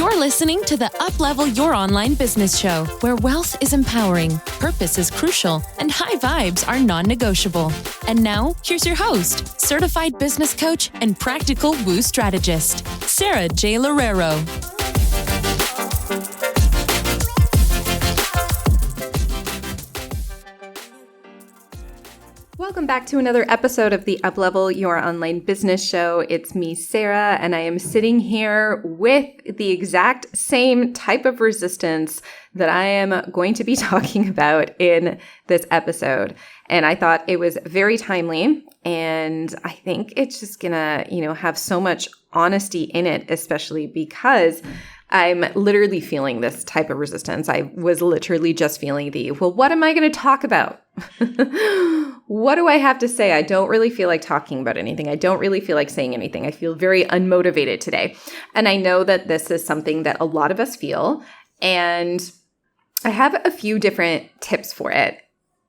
You're listening to the Uplevel Your Online Business Show, where wealth is empowering, purpose is crucial, and high vibes are non-negotiable. And now, here's your host, certified business coach and practical woo strategist, Sara J Loureiro. Welcome back to another episode of the Uplevel Your Online Business Show. It's me, Sarah, and I am sitting here with the exact same type of resistance that I am going to be talking about in this episode. And I thought it was very timely, and I think it's just gonna, have so much honesty in it, especially because I'm literally feeling this type of resistance. I was literally just feeling what am I going to talk about? What do I have to say? I don't really feel like talking about anything. I don't really feel like saying anything. I feel very unmotivated today. And I know that this is something that a lot of us feel. And I have a few different tips for it.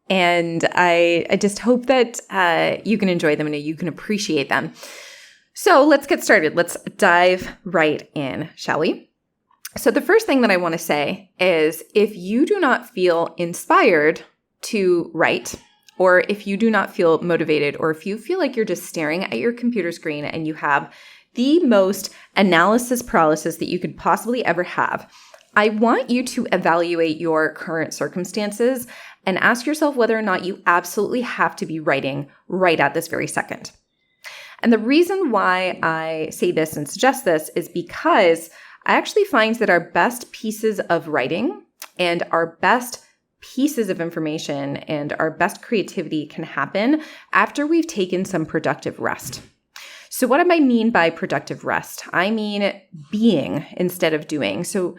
And I just hope that you can enjoy them and you can appreciate them. So let's get started. Let's dive right in, shall we? So the first thing that I want to say is if you do not feel inspired to write, or if you do not feel motivated, or if you feel like you're just staring at your computer screen and you have the most analysis paralysis that you could possibly ever have, I want you to evaluate your current circumstances and ask yourself whether or not you absolutely have to be writing right at this very second. And the reason why I say this and suggest this is because I actually find that our best pieces of writing and our best pieces of information and our best creativity can happen after we've taken some productive rest. So what do I mean by productive rest? I mean being instead of doing. So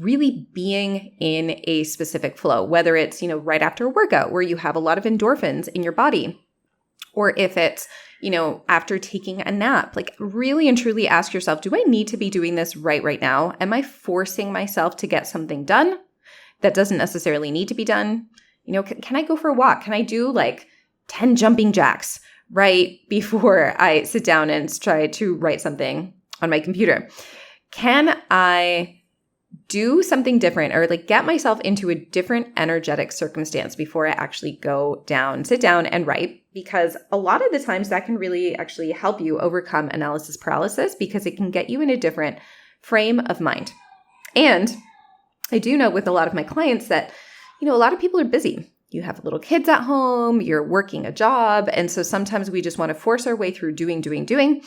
really being in a specific flow, whether it's, right after a workout where you have a lot of endorphins in your body, or if it's, after taking a nap, like really and truly ask yourself, do I need to be doing this right now? Am I forcing myself to get something done that doesn't necessarily need to be done? Can I go for a walk? Can I do 10 jumping jacks right before I sit down and try to write something on my computer? Can I do something different or get myself into a different energetic circumstance before I actually sit down and write? Because a lot of the times that can really actually help you overcome analysis paralysis because it can get you in a different frame of mind. And I do know with a lot of my clients that, a lot of people are busy. You have little kids at home, you're working a job. And so sometimes we just want to force our way through doing.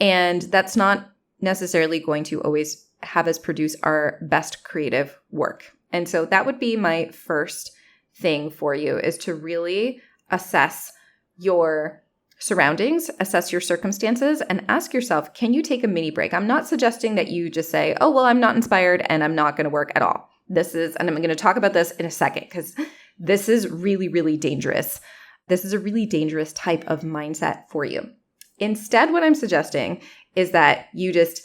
And that's not necessarily going to always have us produce our best creative work. And so that would be my first thing for you, is to really assess your surroundings, assess your circumstances, and ask yourself, can you take a mini break? I'm not suggesting that you just say, oh, well, I'm not inspired and I'm not going to work at all. And I'm going to talk about this in a second because this is really, really dangerous. This is a really dangerous type of mindset for you. Instead, what I'm suggesting is that you just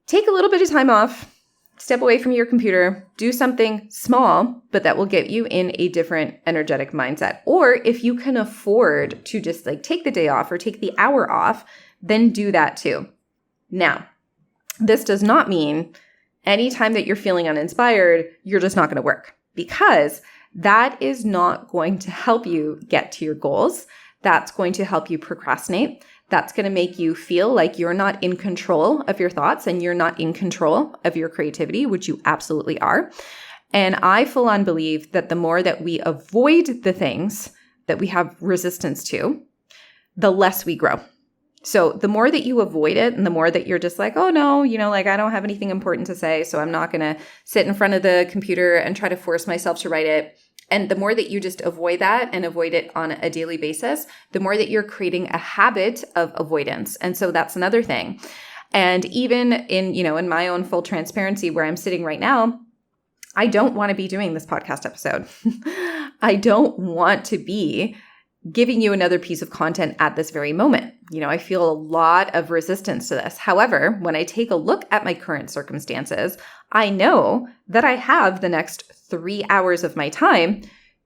take a little bit of time off, step away from your computer, do something small, but that will get you in a different energetic mindset. Or if you can afford to just take the day off or take the hour off, then do that too. Now, this does not mean anytime that you're feeling uninspired, you're just not going to work, because that is not going to help you get to your goals. That's going to help you procrastinate. That's going to make you feel like you're not in control of your thoughts and you're not in control of your creativity, which you absolutely are. And I full on believe that the more that we avoid the things that we have resistance to, the less we grow. So the more that you avoid it and the more that you're just oh no, I don't have anything important to say, so I'm not going to sit in front of the computer and try to force myself to write it. And the more that you just avoid that and avoid it on a daily basis, the more that you're creating a habit of avoidance. And so that's another thing. And even in my own full transparency where I'm sitting right now, I don't want to be doing this podcast episode. I don't want to be giving you another piece of content at this very moment. I feel a lot of resistance to this. However, when I take a look at my current circumstances, I know that I have the next 3 hours of my time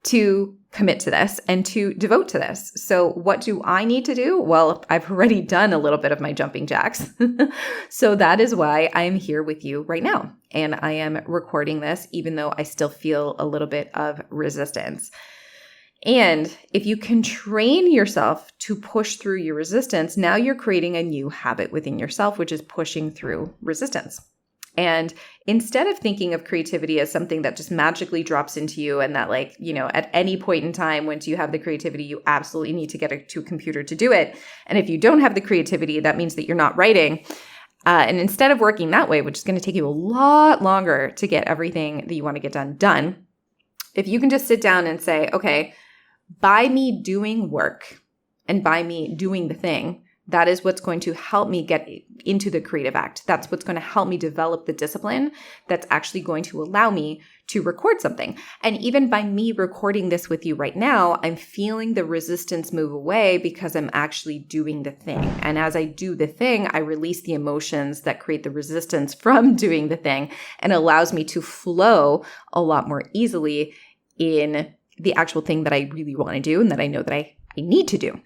to commit to this and to devote to this. So what do I need to do? Well, I've already done a little bit of my jumping jacks. So that is why I am here with you right now. And I am recording this, even though I still feel a little bit of resistance. And if you can train yourself to push through your resistance, now you're creating a new habit within yourself, which is pushing through resistance. And instead of thinking of creativity as something that just magically drops into you and that at any point in time, once you have the creativity, you absolutely need to get to a computer to do it. And if you don't have the creativity, that means that you're not writing. And instead of working that way, which is going to take you a lot longer to get everything that you want to get done, if you can just sit down and say, okay, by me doing work and by me doing the thing, that is what's going to help me get into the creative act. That's what's going to help me develop the discipline that's actually going to allow me to record something. And even by me recording this with you right now, I'm feeling the resistance move away because I'm actually doing the thing. And as I do the thing, I release the emotions that create the resistance from doing the thing and allows me to flow a lot more easily in the actual thing that I really want to do and that I know that I need to do.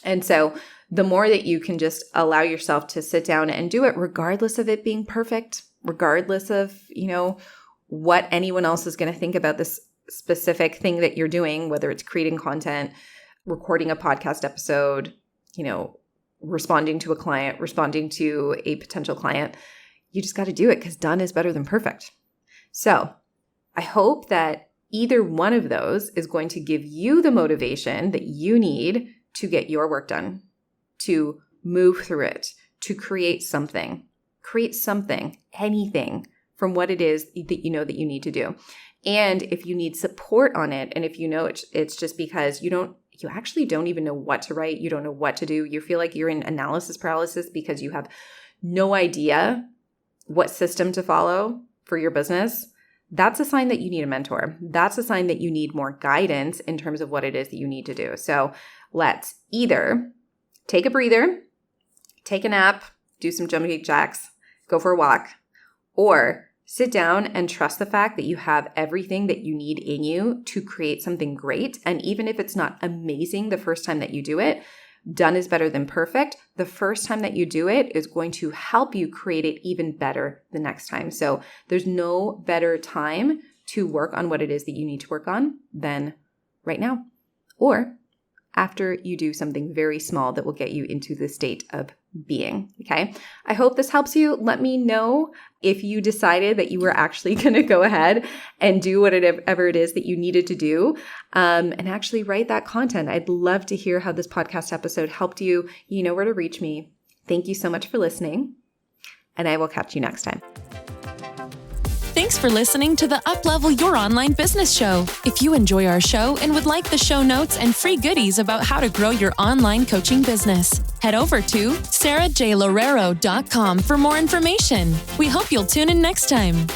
And so the more that you can just allow yourself to sit down and do it, regardless of it being perfect, regardless of, what anyone else is going to think about this specific thing that you're doing, whether it's creating content, recording a podcast episode, responding to a client, responding to a potential client, you just got to do it because done is better than perfect. So I hope that either one of those is going to give you the motivation that you need to get your work done, to move through it, to create something, anything from what it is that you know that you need to do. And if you need support on it, and if you know it's just because you actually don't even know what to write, you don't know what to do, you feel like you're in analysis paralysis because you have no idea what system to follow for your business, that's a sign that you need a mentor. That's a sign that you need more guidance in terms of what it is that you need to do. So let's either take a breather, take a nap, do some jumping jacks, go for a walk, or sit down and trust the fact that you have everything that you need in you to create something great. And even if it's not amazing the first time that you do it, done is better than perfect. The first time that you do it is going to help you create it even better the next time. So there's no better time to work on what it is that you need to work on than right now, or after you do something very small that will get you into the state of being. Okay. I hope this helps you. Let me know if you decided that you were actually going to go ahead and do whatever it is that you needed to do, and actually write that content. I'd love to hear how this podcast episode helped you. You know where to reach me. Thank you so much for listening, and I will catch you next time. Thanks for listening to the Uplevel Your Online Business Show. If you enjoy our show and would like the show notes and free goodies about how to grow your online coaching business, head over to sarajloureiro.com for more information. We hope you'll tune in next time.